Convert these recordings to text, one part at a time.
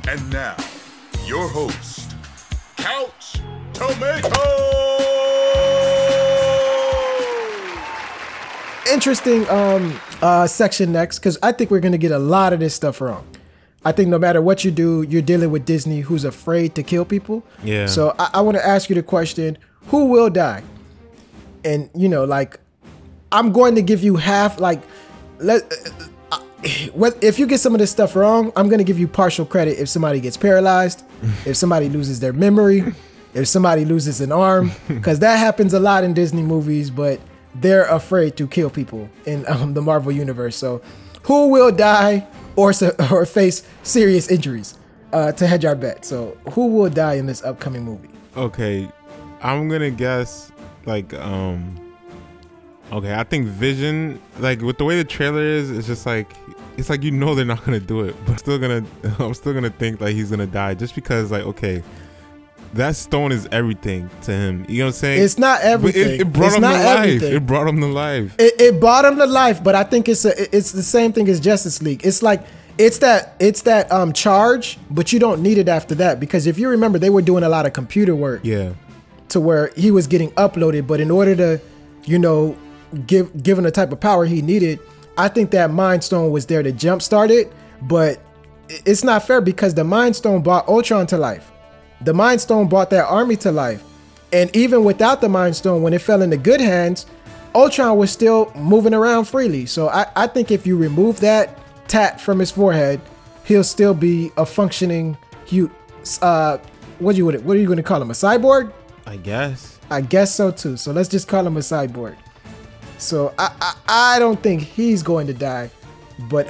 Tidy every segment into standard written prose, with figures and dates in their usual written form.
And now, your host, Couch Tomato! Interesting section next, because I think we're going to get a lot of this stuff wrong. I think no matter what you do, you're dealing with Disney who's afraid to kill people. Yeah. So I want to ask you the question, who will die? And, you know, like, I'm going to give you half, like, if you get some of this stuff wrong, I'm going to give you partial credit if somebody gets paralyzed, if somebody loses their memory, if somebody loses an arm, because that happens a lot in Disney movies, but they're afraid to kill people in the Marvel universe. So who will die or face serious injuries to hedge our bet? So who will die in this upcoming movie? Okay, I'm going to guess, like, okay, I think Vision, like with the way the trailer is, it's just like, it's like, you know, they're not gonna do it, but I'm still gonna think like he's gonna die just because, like, okay, that stone is everything to him. You know what I'm saying? It's not everything. It brought him to life. It brought him to life. It brought him to life, but I think it's the same thing as Justice League. It's like it's that charge, but you don't need it after that, because if you remember, they were doing a lot of computer work. Yeah. To where he was getting uploaded, but in order to, you know, given the type of power he needed, I think that Mind Stone was there to jumpstart it, but it's not fair because the Mind Stone brought Ultron to life. The Mind Stone brought that army to life. And even without the Mind Stone, when it fell into good hands, Ultron was still moving around freely. So I think if you remove that tat from his forehead, he'll still be a functioning, what are you going to call him, a cyborg? I guess so too. So let's just call him a cyborg. So I don't think he's going to die, but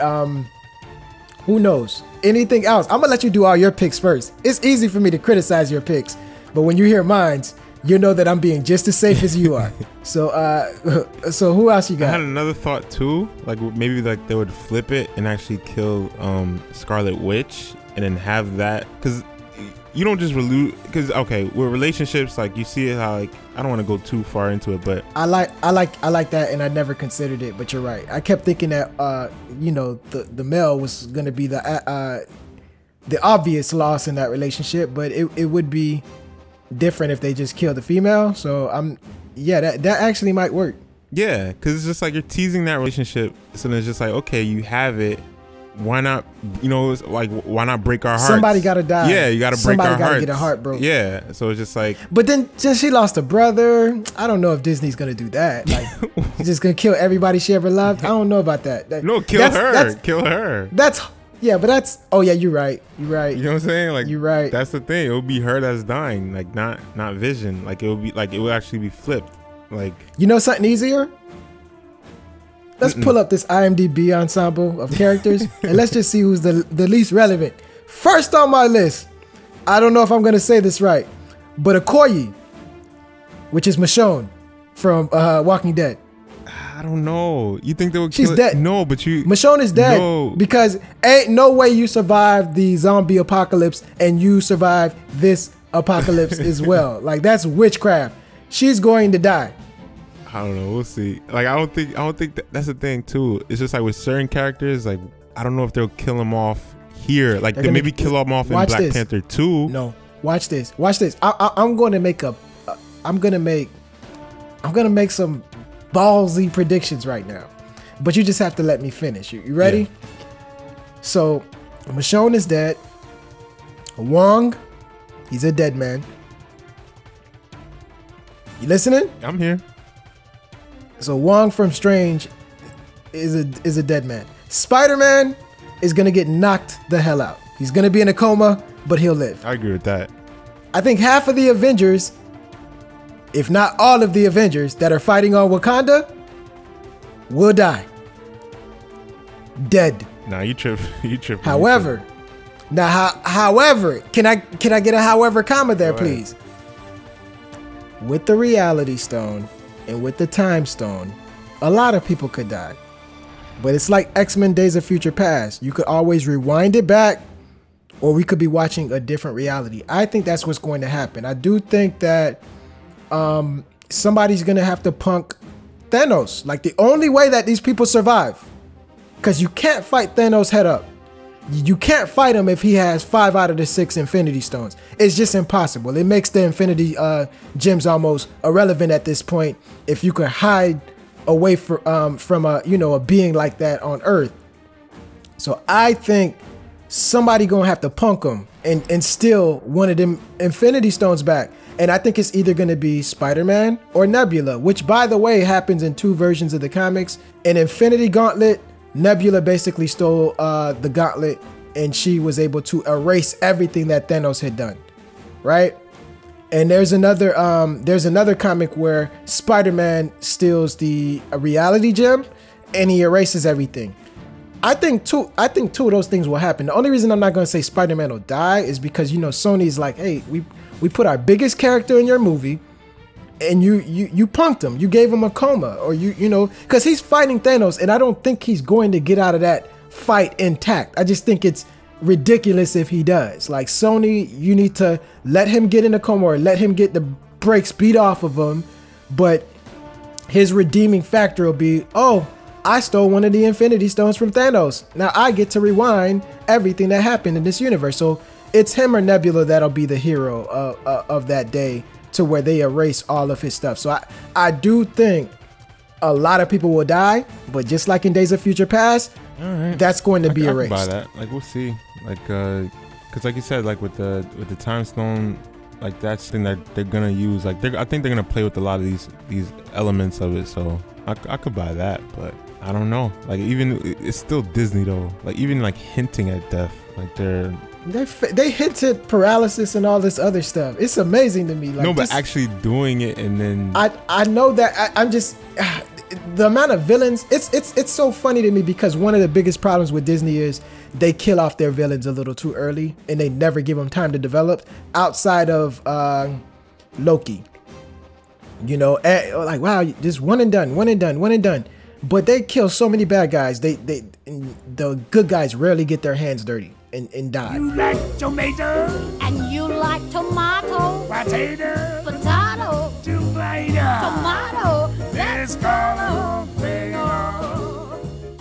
who knows? Anything else? I'm gonna let you do all your picks first. It's easy for me to criticize your picks, but when you hear mine, you know that I'm being just as safe as you are. So so who else you got? I had another thought too, like maybe like they would flip it and actually kill Scarlet Witch and then have that, because you don't just because okay, with relationships, like you see it how, like, I don't want to go too far into it, but I like that, and I never considered it, but you're right. I kept thinking that you know, the male was gonna be the obvious loss in that relationship, but it would be different if they just kill the female. So that actually might work. Yeah, because it's just like you're teasing that relationship, so then it's just like, okay, you have it. Why not, you know, like, why not break our hearts? Somebody gotta die. Yeah, you gotta break our hearts. Somebody gotta get a heart broke. Yeah, so it's just like. But then she lost a brother. I don't know if Disney's gonna do that. Like, she's just gonna kill everybody she ever loved. I don't know about that. No, kill her. Kill her. Oh yeah, you're right. You're right. You know what I'm saying? Like, you're right. That's the thing. It would be her that's dying, like not Vision. Like, it would actually be flipped. Like, you know something easier? Let's pull up this IMDb ensemble of characters and let's just see who's the least relevant. First on my list, I don't know if I'm going to say this right, but Okoye, which is Michonne from Walking Dead. I don't know. You think they would She's dead. No, but Michonne is dead. No. Because ain't no way you survive the zombie apocalypse and you survive this apocalypse as well. Like, that's witchcraft. She's going to die. I don't know. We'll see. Like, I don't think that's the thing too. It's just like with certain characters, like, I don't know if they'll kill them off here. Like, they maybe kill them off in Black Panther 2. No, watch this. I'm going to make I'm gonna make some ballsy predictions right now, but you just have to let me finish. You ready? Yeah. So, Michonne is dead. Wong, he's a dead man. You listening? I'm here. So Wong from Strange is a dead man. Spider-Man is gonna get knocked the hell out. He's gonna be in a coma, but he'll live. I agree with that. I think half of the Avengers, if not all of the Avengers that are fighting on Wakanda, will die. Dead. Nah, you trip. However, can I get a however comma there, please? With the Reality Stone and with the Time Stone, a lot of people could die. But it's like X-Men Days of Future Past. You could always rewind it back, or we could be watching a different reality. I think that's what's going to happen. I do think that somebody's going to have to punk Thanos. Like, the only way that these people survive, because you can't fight Thanos head up. You can't fight him if he has 5 out of the 6 Infinity Stones. It's just impossible. It makes the Infinity Gems almost irrelevant at this point if you could hide away from a, you know, a being like that on Earth. So I think somebody gonna have to punk him and steal one of them Infinity Stones back. And I think it's either gonna be Spider-Man or Nebula, which by the way happens in 2 versions of the comics. In Infinity Gauntlet, Nebula basically stole the gauntlet and she was able to erase everything that Thanos had done, right? And there's another comic where Spider-Man steals the reality gem and he erases everything. I think two of those things will happen. The only reason I'm not gonna say Spider-Man will die is because, you know, Sony's like, hey, we put our biggest character in your movie and you punked him. You gave him a coma, or you know, because he's fighting Thanos and I don't think he's going to get out of that fight intact. I just think it's ridiculous if he does. Like, Sony, you need to let him get in a coma or let him get the brakes beat off of him, but his redeeming factor will be, oh, I stole one of the Infinity Stones from Thanos. Now I get to rewind everything that happened in this universe. So it's him or Nebula that'll be the hero of that day, to where they erase all of his stuff. So I do think a lot of people will die, but just like in Days of Future Past, that's going to be erased. By that, like, we'll see. Like, because like you said, like with the Time Stone, like that's the thing that they're gonna use. Like, I think they're gonna play with a lot of these elements of it. So I could buy that, but I don't know. Like, even it's still Disney though. Like, even like hinting at death, like they hinted paralysis and all this other stuff. It's amazing to me. Like, no, but actually doing it, and then I know that I'm just the amount of villains. It's so funny to me because one of the biggest problems with Disney is they kill off their villains a little too early and they never give them time to develop. Outside of Loki, you know, like, wow, just one and done. But they kill so many bad guys. The good guys rarely get their hands dirty and die. You like tomato? And you like tomato? Potato?